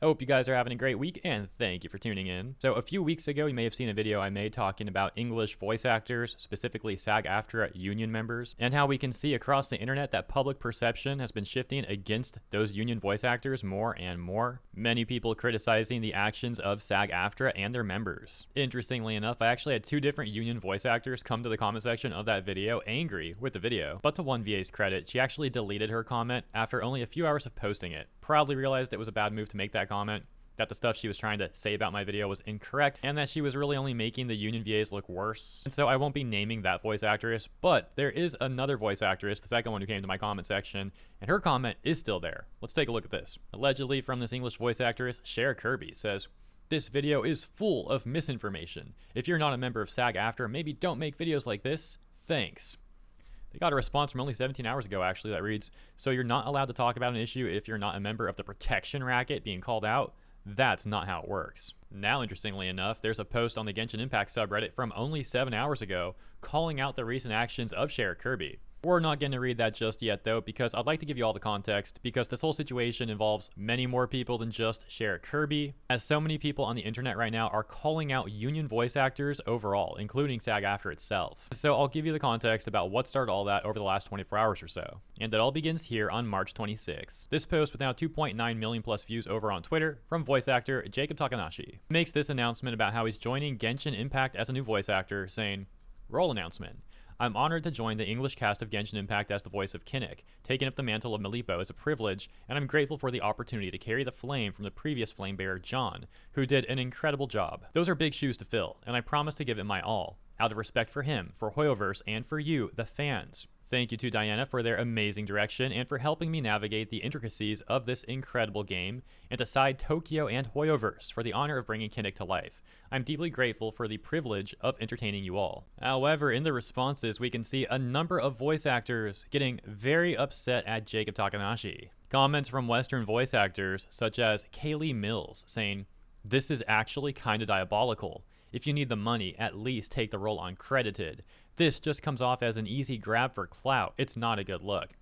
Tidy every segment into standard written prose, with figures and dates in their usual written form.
Hope you guys are having a great week, and thank you for tuning in. So a few weeks ago, you may have seen a video I made talking about English voice actors, specifically SAG-AFTRA union members, and how we can see across the internet that public perception has been shifting against those union voice actors more and more. Many people criticizing the actions of SAG-AFTRA and their members. Interestingly enough, I actually had two different union voice actors come to the comment section of that video angry with the video, but to one VA's credit, she actually deleted her comment after only a few hours of posting it. Probably realized it was a bad move to make that comment, that the stuff she was trying to say about my video was incorrect, and that she was really only making the union VAs look worse. And so I won't be naming that voice actress, but there is another voice actress, the second one who came to my comment section, and her comment is still there. Let's take a look at this. Allegedly from this English voice actress, Cher Kirby says, "This video is full of misinformation. If you're not a member of SAG-AFTRA, maybe don't make videos like this. Thanks." They got a response from only 17 hours ago, actually, that reads, "So you're not allowed to talk about an issue if you're not a member of the protection racket being called out? That's not how it works." Now, interestingly enough, there's a post on the Genshin Impact subreddit from only 7 hours ago calling out the recent actions of Cher Kirby. We're not going to read that just yet, though, because I'd like to give you all the context, because this whole situation involves many more people than just Cher Kirby, as so many people on the internet right now are calling out union voice actors overall, including SAG-AFTRA itself. So I'll give you the context about what started all that over the last 24 hours or so. And it all begins here on March 26th. This post with now 2.9 million plus views over on Twitter from voice actor Jacob Takanashi makes this announcement about how he's joining Genshin Impact as a new voice actor, saying, "Role announcement. I'm honored to join the English cast of Genshin Impact as the voice of Kinnick. Taking up the mantle of Malipo is a privilege, and I'm grateful for the opportunity to carry the flame from the previous flame bearer, John, who did an incredible job. Those are big shoes to fill, and I promise to give it my all, out of respect for him, for Hoyoverse, and for you, the fans. Thank you to Diana for their amazing direction and for helping me navigate the intricacies of this incredible game, and to Side Tokyo and Hoyoverse for the honor of bringing Kinnick to life. I'm deeply grateful for the privilege of entertaining you all." However, in the responses, we can see a number of voice actors getting very upset at Jacob Takanashi. Comments from Western voice actors, such as Kaylee Mills, saying, "This is actually kinda diabolical. If you need the money, at least take the role uncredited. This just comes off as an easy grab for clout. It's not a good look."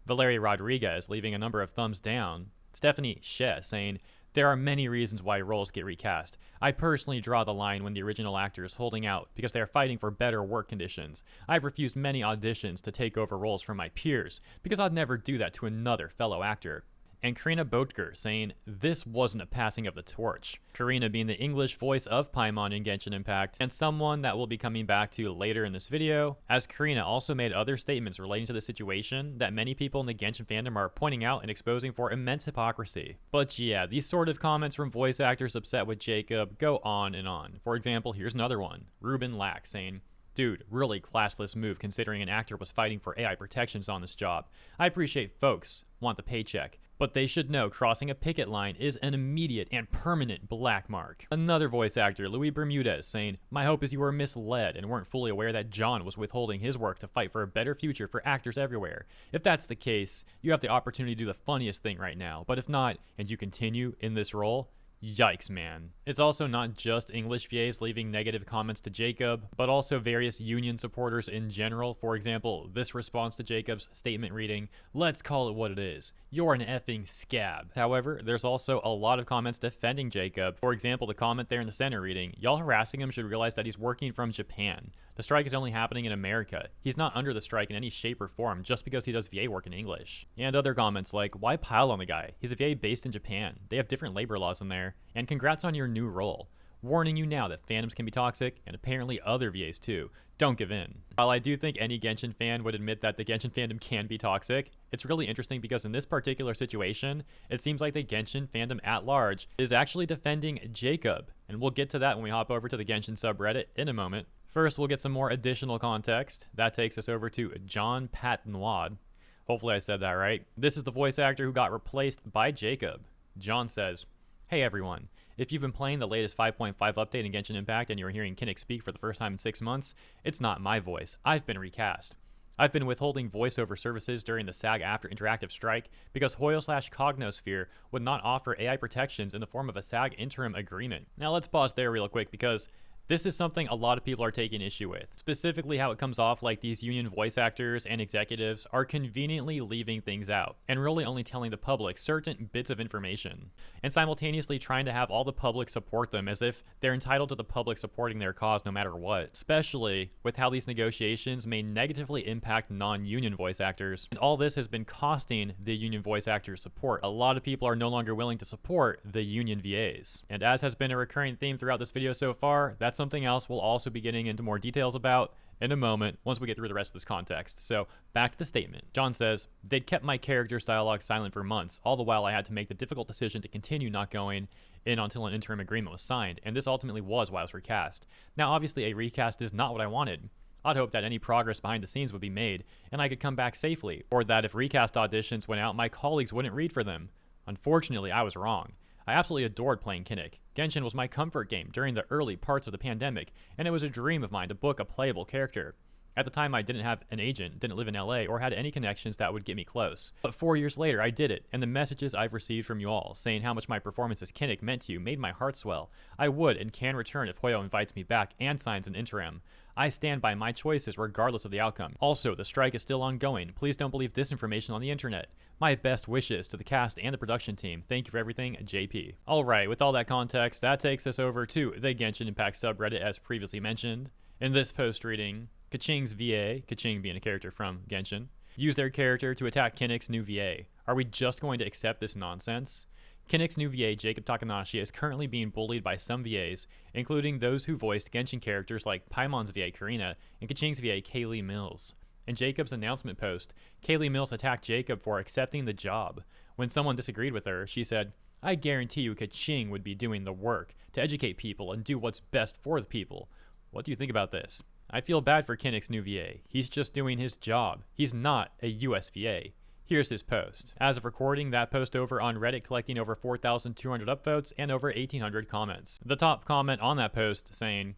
Valeria Rodriguez leaving a number of thumbs down. Stephanie She saying, "There are many reasons why roles get recast. I personally draw the line when the original actor is holding out because they are fighting for better work conditions. I've refused many auditions to take over roles from my peers because I'd never do that to another fellow actor." And Karina Botker saying, "This wasn't a passing of the torch." Karina being the English voice of Paimon in Genshin Impact, and someone that we'll be coming back to later in this video, as Karina also made other statements relating to the situation that many people in the Genshin fandom are pointing out and exposing for immense hypocrisy. But yeah, these sort of comments from voice actors upset with Jacob go on and on. For example, here's another one. Ruben Lack saying, "Dude, really classless move considering an actor was fighting for AI protections on this job. I appreciate folks want the paycheck, but they should know crossing a picket line is an immediate and permanent black mark." Another voice actor, Luis Bermudez, saying, "My hope is you were misled and weren't fully aware that John was withholding his work to fight for a better future for actors everywhere. If that's the case, you have the opportunity to do the funniest thing right now, but if not, and you continue in this role, yikes, man." It's also not just English VAs leaving negative comments to Jacob, but also various union supporters in general. For example, this response to Jacob's statement reading, "Let's call it what it is. You're an effing scab." However, there's also a lot of comments defending Jacob. For example, the comment there in the center reading, "Y'all harassing him should realize that he's working from Japan. The strike is only happening in America. He's not under the strike in any shape or form just because he does VA work in English." And other comments like, "Why pile on the guy? He's a VA based in Japan. They have different labor laws in there. And congrats on your new role. Warning you now that fandoms can be toxic, and apparently other VAs too. Don't give in." While I do think any Genshin fan would admit that the Genshin fandom can be toxic, it's really interesting because in this particular situation, it seems like the Genshin fandom at large is actually defending Jacob. And we'll get to that when we hop over to the Genshin subreddit in a moment. First, we'll get some more additional context. That takes us over to John Patnoid. Hopefully I said that right. This is the voice actor who got replaced by Jacob. John says, "Hey everyone, if you've been playing the latest 5.5 update in Genshin Impact and you're hearing Kinnick speak for the first time in 6 months, it's not my voice. I've been recast. I've been withholding voiceover services during the SAG-AFTRA interactive strike because Hoyo/Cognosphere would not offer AI protections in the form of a SAG interim agreement." Now let's pause there real quick because This is something a lot of people are taking issue with, specifically how it comes off like these union voice actors and executives are conveniently leaving things out and really only telling the public certain bits of information, and simultaneously trying to have all the public support them as if they're entitled to the public supporting their cause no matter what, especially with how these negotiations may negatively impact non-union voice actors. And all this has been costing the union voice actors support. A lot of people are no longer willing to support the union VAs. And as has been a recurring theme throughout this video so far, that's something else we'll also be getting into more details about in a moment once we get through the rest of this context. So back to the statement. John says, they'd kept my character's dialogue silent for months, all the while I had to make the difficult decision to continue not going in until an interim agreement was signed, and this ultimately was why I was recast. Now obviously a recast is not what I wanted. I'd hope that any progress behind the scenes would be made and I could come back safely, or that if recast auditions went out, my colleagues wouldn't read for them. Unfortunately, I was wrong. I absolutely adored playing Kinnick. Genshin was my comfort game during the early parts of the pandemic, and it was a dream of mine to book a playable character. At the time, I didn't have an agent, didn't live in LA, or had any connections that would get me close. But 4 years later, I did it, and the messages I've received from you all, saying how much my performance as Kinnick meant to you, made my heart swell. I would and can return if Hoyo invites me back and signs an interim. I stand by my choices regardless of the outcome. Also, the strike is still ongoing. Please don't believe disinformation on the internet. My best wishes to the cast and the production team. Thank you for everything, JP. Alright, with all that context, that takes us over to the Genshin Impact subreddit as previously mentioned. In this post reading, Kaching's VA, Kaching being a character from Genshin, used their character to attack Kinnick's new VA. Are we just going to accept this nonsense? Kinnick's new VA, Jacob Takanashi, is currently being bullied by some VAs, including those who voiced Genshin characters like Paimon's VA, Karina, and Kaching's VA, Kaylee Mills. In Jacob's announcement post, Kaylee Mills attacked Jacob for accepting the job. When someone disagreed with her, she said, I guarantee you Kaching would be doing the work to educate people and do what's best for the people. What do you think about this? I feel bad for Kinnick's new VA. He's just doing his job. He's not a US VA. Here's his post. As of recording, that post over on Reddit collecting over 4,200 upvotes and over 1,800 comments. The top comment on that post saying,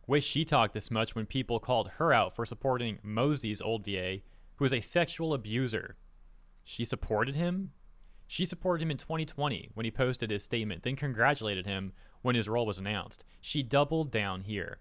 wish she talked this much when people called her out for supporting Mosey's old VA, who is a sexual abuser. She supported him? She supported him in 2020 when he posted his statement, then congratulated him when his role was announced. She doubled down here.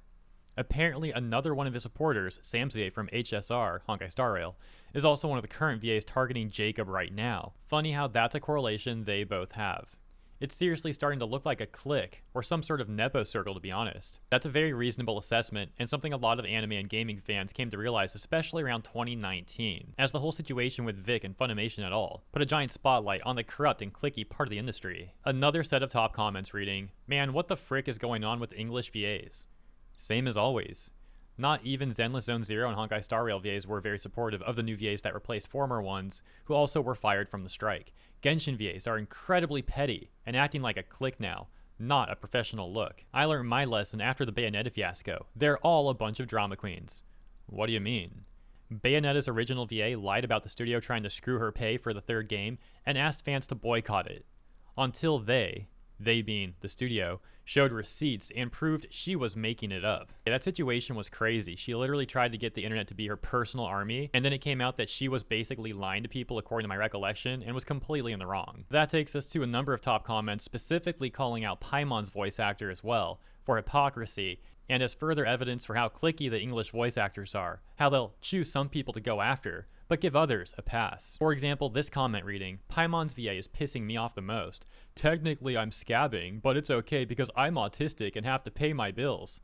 Apparently, another one of his supporters, Sam's VA from HSR, Honkai Star Rail, is also one of the current VAs targeting Jacob right now. Funny how that's a correlation they both have. It's seriously starting to look like a clique, or some sort of Nepo circle to be honest. That's a very reasonable assessment, and something a lot of anime and gaming fans came to realize especially around 2019, as the whole situation with Vic and Funimation et al. Put a giant spotlight on the corrupt and cliquey part of the industry. Another set of top comments reading, man, what the frick is going on with English VAs? Same as always. Not even Zenless Zone Zero and Honkai Star Rail VAs were very supportive of the new VAs that replaced former ones, who also were fired from the strike. Genshin VAs are incredibly petty and acting like a clique now, not a professional look. I learned my lesson after the Bayonetta fiasco. They're all a bunch of drama queens. What do you mean? Bayonetta's original VA lied about the studio trying to screw her pay for the third game and asked fans to boycott it. Until they being the studio, showed receipts and proved she was making it up. That situation was crazy. She literally tried to get the internet to be her personal army, and then it came out that she was basically lying to people according to my recollection, and was completely in the wrong. That takes us to a number of top comments, specifically calling out Paimon's voice actor as well, for hypocrisy, and as further evidence for how cliquey the English voice actors are, how they'll choose some people to go after, but give others a pass. For example, this comment reading, Paimon's VA is pissing me off the most. Technically I'm scabbing, but it's okay because I'm autistic and have to pay my bills.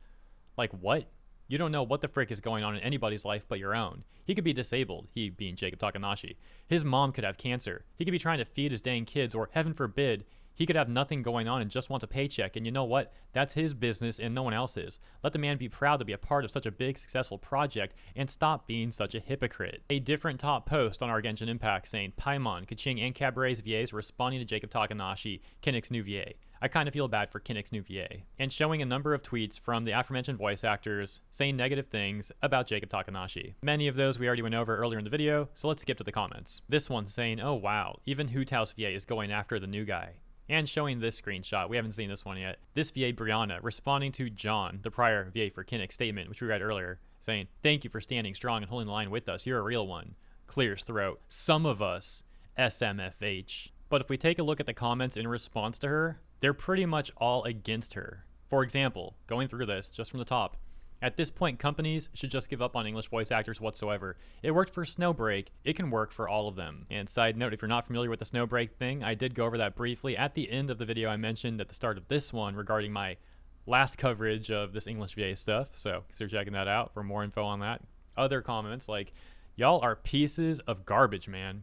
Like what? You don't know what the frick is going on in anybody's life but your own. He could be disabled, he being Jacob Takanashi. His mom could have cancer. He could be trying to feed his dang kids, or heaven forbid, he could have nothing going on and just wants a paycheck, and you know what? That's his business and no one else's. Let the man be proud to be a part of such a big, successful project and stop being such a hypocrite. A different top post on our Genshin Impact saying Paimon, Kaching, and Cabaret's VAs responding to Jacob Takanashi, Kinnick's new VA. I kind of feel bad for Kinnick's new VA. And showing a number of tweets from the aforementioned voice actors saying negative things about Jacob Takanashi. Many of those we already went over earlier in the video, so let's skip to the comments. This one's saying, oh wow, even Hoot House VA is going after the new guy. And showing this screenshot, we haven't seen this one yet. This VA, Brianna, responding to John, the prior VA for Kinnick's statement, which we read earlier, saying, thank you for standing strong and holding the line with us. You're a real one. Clears throat. Some of us, SMFH. But if we take a look at the comments in response to her, they're pretty much all against her. For example, going through this just from the top, at this point, companies should just give up on English voice actors whatsoever. It worked for Snowbreak, it can work for all of them. And side note, if you're not familiar with the Snowbreak thing, I did go over that briefly at the end of the video I mentioned at the start of this one regarding my last coverage of this English VA stuff, so consider checking that out for more info on that. Other comments like, y'all are pieces of garbage, man.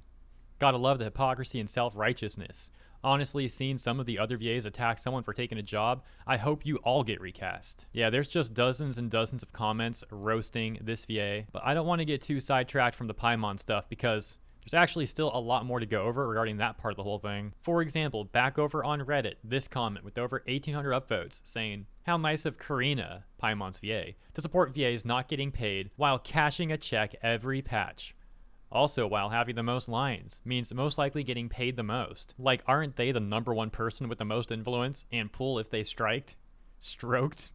Gotta love the hypocrisy and self-righteousness. Honestly, seeing some of the other VAs attack someone for taking a job, I hope you all get recast. Yeah, there's just dozens and dozens of comments roasting this VA, but I don't want to get too sidetracked from the Paimon stuff because there's actually still a lot more to go over regarding that part of the whole thing. For example, back over on Reddit, this comment with over 1,800 upvotes saying, how nice of Karina, Paimon's VA, to support VAs not getting paid while cashing a check every patch. Also, while having the most lines means most likely getting paid the most. Like, aren't they the #1 person with the most influence and pull if they striked? Stroked?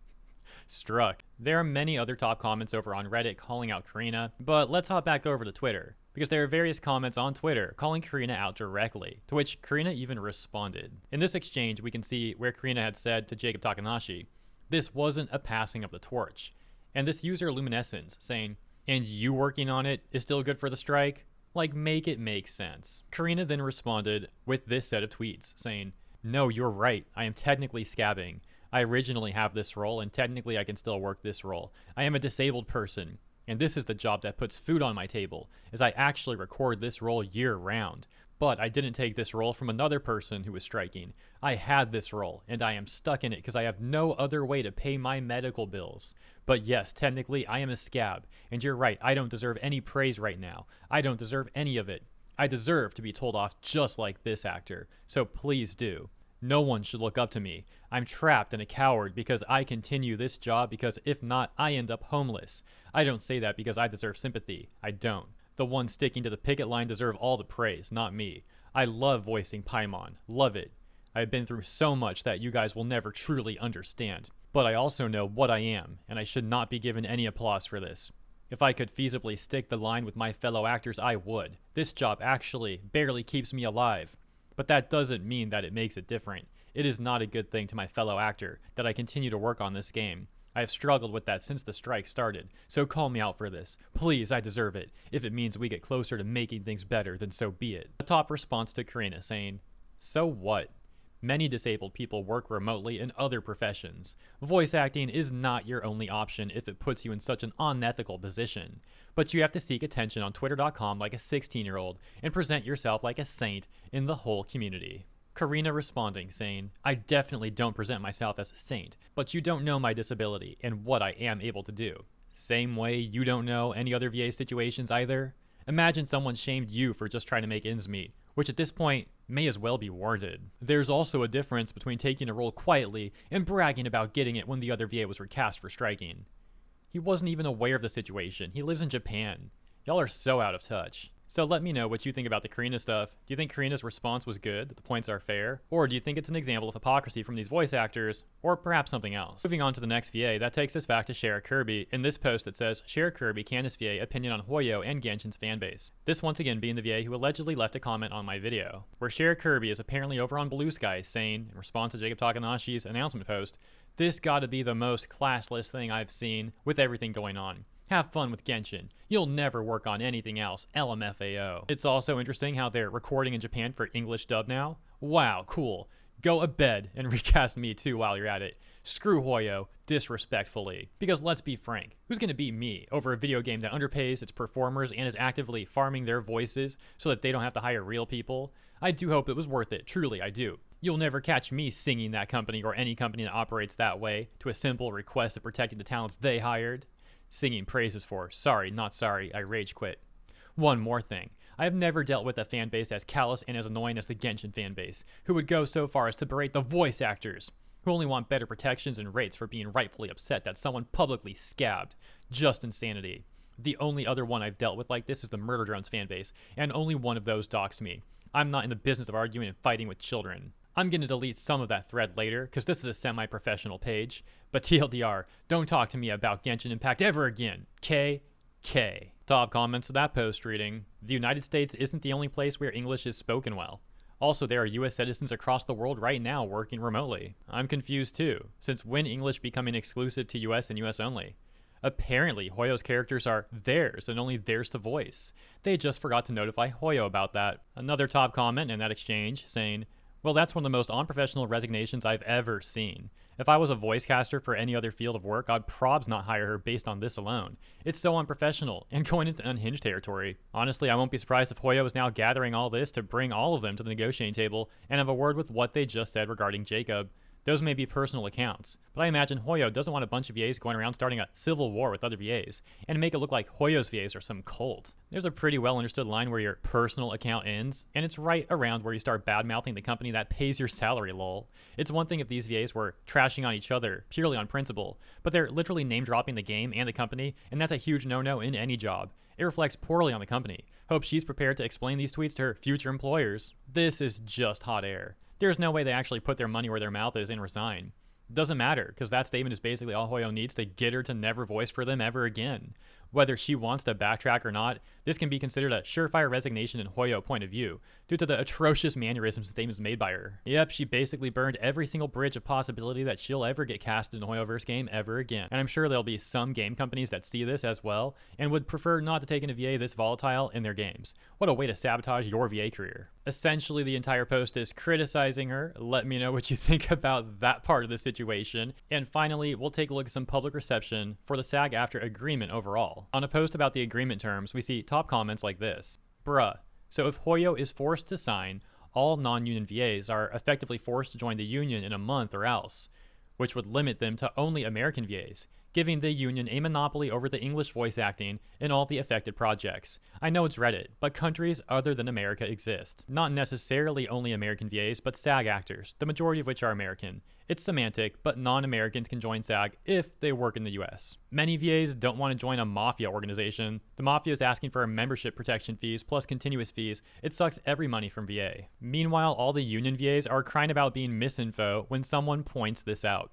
Struck. There are many other top comments over on Reddit calling out Karina, but let's hop back over to Twitter, because there are various comments on Twitter calling Karina out directly, to which Karina even responded. In this exchange, we can see where Karina had said to Jacob Takanashi, this wasn't a passing of the torch. And this user Luminescence saying, and you working on it is still good for the strike? Like, make it make sense. Karina then responded with this set of tweets saying, no, you're right, I am technically scabbing. I originally have this role and technically I can still work this role. I am a disabled person, and this is the job that puts food on my table, as I actually record this role year round. But I didn't take this role from another person who was striking. I had this role, and I am stuck in it because I have no other way to pay my medical bills. But yes, technically, I am a scab, and you're right, I don't deserve any praise right now. I don't deserve any of it. I deserve to be told off just like this actor, so please do. No one should look up to me. I'm trapped and a coward because I continue this job because if not, I end up homeless. I don't say that because I deserve sympathy. I don't. The ones sticking to the picket line deserve all the praise, not me. I love voicing Paimon. Love it. I've been through so much that you guys will never truly understand. But I also know what I am, and I should not be given any applause for this. If I could feasibly stick the line with my fellow actors, I would. This job actually barely keeps me alive. But that doesn't mean that it makes it different. It is not a good thing to my fellow actor that I continue to work on this game. I have struggled with that since the strike started, so call me out for this. Please, I deserve it. If it means we get closer to making things better, then so be it. A top response to Karina saying, so what? Many disabled people work remotely in other professions. Voice acting is not your only option if it puts you in such an unethical position. But you have to seek attention on Twitter.com like a 16-year-old and present yourself like a saint in the whole community. Karina responding, saying, I definitely don't present myself as a saint, but you don't know my disability and what I am able to do. Same way you don't know any other VA situations either. Imagine someone shamed you for just trying to make ends meet, which at this point may as well be warranted. There's also a difference between taking a role quietly and bragging about getting it when the other VA was recast for striking. He wasn't even aware of the situation. He lives in Japan. Y'all are so out of touch. So let me know what you think about the Karina stuff. Do you think Karina's response was good, that the points are fair? Or do you think it's an example of hypocrisy from these voice actors? Or perhaps something else? Moving on to the next VA, that takes us back to Shara Kirby in this post that says, Shara Kirby, Candace VA, opinion on Hoyo and Genshin's fanbase. This once again being the VA who allegedly left a comment on my video, where Shara Kirby is apparently over on Blue Sky saying, in response to Jacob Takanashi's announcement post, this gotta be the most classless thing I've seen with everything going on. Have fun with Genshin. You'll never work on anything else, LMFAO. It's also interesting how they're recording in Japan for English dub now. Wow, cool. Go to bed and recast me too while you're at it. Screw Hoyo, disrespectfully. Because let's be frank, who's gonna beat me over a video game that underpays its performers and is actively farming their voices so that they don't have to hire real people? I do hope it was worth it, truly I do. You'll never catch me singing that company or any company that operates that way to a simple request of protecting the talents they hired. Singing praises for, sorry, not sorry, I rage quit. One more thing. I have never dealt with a fan base as callous and as annoying as the Genshin fan base, who would go so far as to berate the voice actors, who only want better protections and rates for being rightfully upset that someone publicly scabbed. Just insanity. The only other one I've dealt with like this is the Murder Drones fan base, and only one of those doxed me. I'm not in the business of arguing and fighting with children. I'm going to delete some of that thread later, because this is a semi-professional page. But TLDR, don't talk to me about Genshin Impact ever again. KK. Top comments to that post reading, the United States isn't the only place where English is spoken well. Also, there are US citizens across the world right now working remotely. I'm confused too, since when English becoming exclusive to US and US only? Apparently, Hoyo's characters are theirs and only theirs to voice. They just forgot to notify Hoyo about that. Another top comment in that exchange saying, well, that's one of the most unprofessional resignations I've ever seen. If I was a voice caster for any other field of work, I'd probs not hire her based on this alone. It's so unprofessional and going into unhinged territory. Honestly, I won't be surprised if Hoyo is now gathering all this to bring all of them to the negotiating table and have a word with what they just said regarding Jacob. Those may be personal accounts, but I imagine Hoyo doesn't want a bunch of VAs going around starting a civil war with other VAs and make it look like Hoyo's VAs are some cult. There's a pretty well understood line where your personal account ends, and it's right around where you start bad-mouthing the company that pays your salary, lol. It's one thing if these VAs were trashing on each other purely on principle, but they're literally name-dropping the game and the company, and that's a huge no-no in any job. It reflects poorly on the company. Hope she's prepared to explain these tweets to her future employers. This is just hot air. There's no way they actually put their money where their mouth is and resign. Doesn't matter, because that statement is basically all Hoyo needs to get her to never voice for them ever again. Whether she wants to backtrack or not, this can be considered a surefire resignation in Hoyo point of view, due to the atrocious mannerisms and statements made by her. Yep, she basically burned every single bridge of possibility that she'll ever get casted in a Hoyoverse game ever again. And I'm sure there'll be some game companies that see this as well, and would prefer not to take in a VA this volatile in their games. What a way to sabotage your VA career. Essentially, the entire post is criticizing her. Let me know what you think about that part of the situation. And finally, we'll take a look at some public reception for the SAG-AFTRA agreement overall. On a post about the agreement terms, we see top comments like this. Bruh, so if Hoyo is forced to sign, all non-union VAs are effectively forced to join the union in a month or else, which would limit them to only American VAs, giving the union a monopoly over the English voice acting in all the affected projects. I know it's Reddit, but countries other than America exist. Not necessarily only American VAs, but SAG actors, the majority of which are American. It's semantic, but non-Americans can join SAG if they work in the US. Many VAs don't want to join a mafia organization. The mafia is asking for membership protection fees plus continuous fees. It sucks every money from VA. Meanwhile, all the union VAs are crying about being misinfo when someone points this out.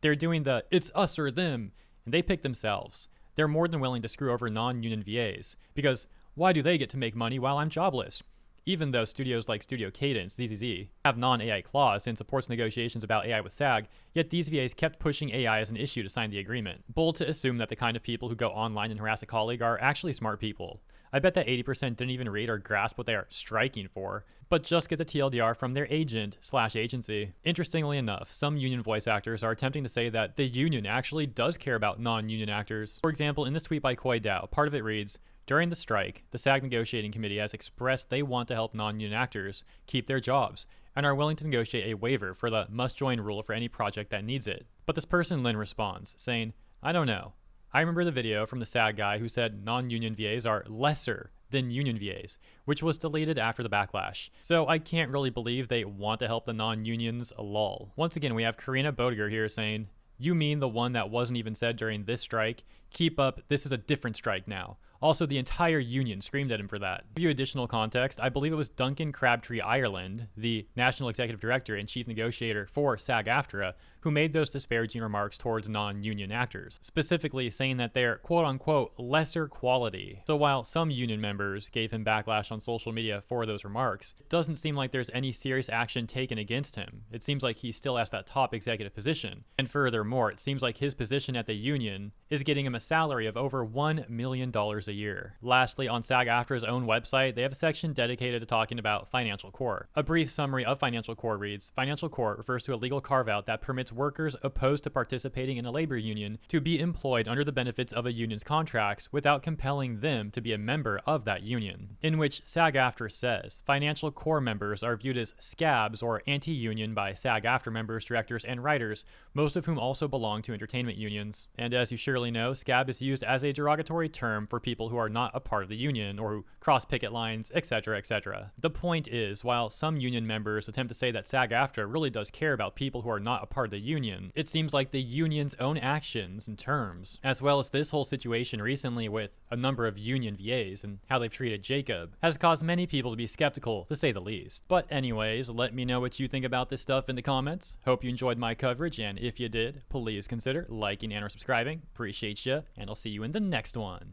They're doing the it's us or them, and they pick themselves. They're more than willing to screw over non-union VAs, because why do they get to make money while I'm jobless? Even though studios like Studio Cadence, ZZZ, have non-AI clause and supports negotiations about AI with SAG, yet these VAs kept pushing AI as an issue to sign the agreement. Bold to assume that the kind of people who go online and harass a colleague are actually smart people. I bet that 80% didn't even read or grasp what they are striking for, but just get the TLDR from their agent/agency. Interestingly enough, some union voice actors are attempting to say that the union actually does care about non-union actors. For example, in this tweet by Koi Dao, part of it reads, during the strike, the SAG negotiating committee has expressed they want to help non-union actors keep their jobs and are willing to negotiate a waiver for the must-join rule for any project that needs it. But this person, Lynn, responds, saying, I don't know. I remember the video from the SAG guy who said non-union VAs are lesser than union VAs, which was deleted after the backlash. So I can't really believe they want to help the non-unions, lol. Once again, we have Karina Bodiger here saying, you mean the one that wasn't even said during this strike? Keep up, this is a different strike now. Also, the entire union screamed at him for that. To give you additional context, I believe it was Duncan Crabtree Ireland, the National Executive Director and Chief Negotiator for SAG-AFTRA, who made those disparaging remarks towards non-union actors, specifically saying that they're quote-unquote lesser quality. So while some union members gave him backlash on social media for those remarks, it doesn't seem like there's any serious action taken against him. It seems like he still has that top executive position. And furthermore, it seems like his position at the union is getting him a salary of over $1 million a year. Lastly, on SAG-AFTRA's own website, they have a section dedicated to talking about Financial Core. A brief summary of Financial Core reads, Financial Core refers to a legal carve-out that permits workers opposed to participating in a labor union to be employed under the benefits of a union's contracts without compelling them to be a member of that union. In which SAG-AFTRA says, Financial Core members are viewed as scabs or anti-union by SAG-AFTRA members, directors, and writers, most of whom also belong to entertainment unions. And as you surely know, scab is used as a derogatory term for people who are not a part of the union or who cross picket lines, etc., etc. The point is, while some union members attempt to say that SAG-AFTRA really does care about people who are not a part of the union, it seems like the union's own actions and terms, as well as this whole situation recently with a number of union VAs and how they've treated Jacob, has caused many people to be skeptical, to say the least. But anyways, let me know what you think about this stuff in the comments. Hope you enjoyed my coverage, and if you did, please consider liking and or subscribing. Appreciate ya, and I'll see you in the next one.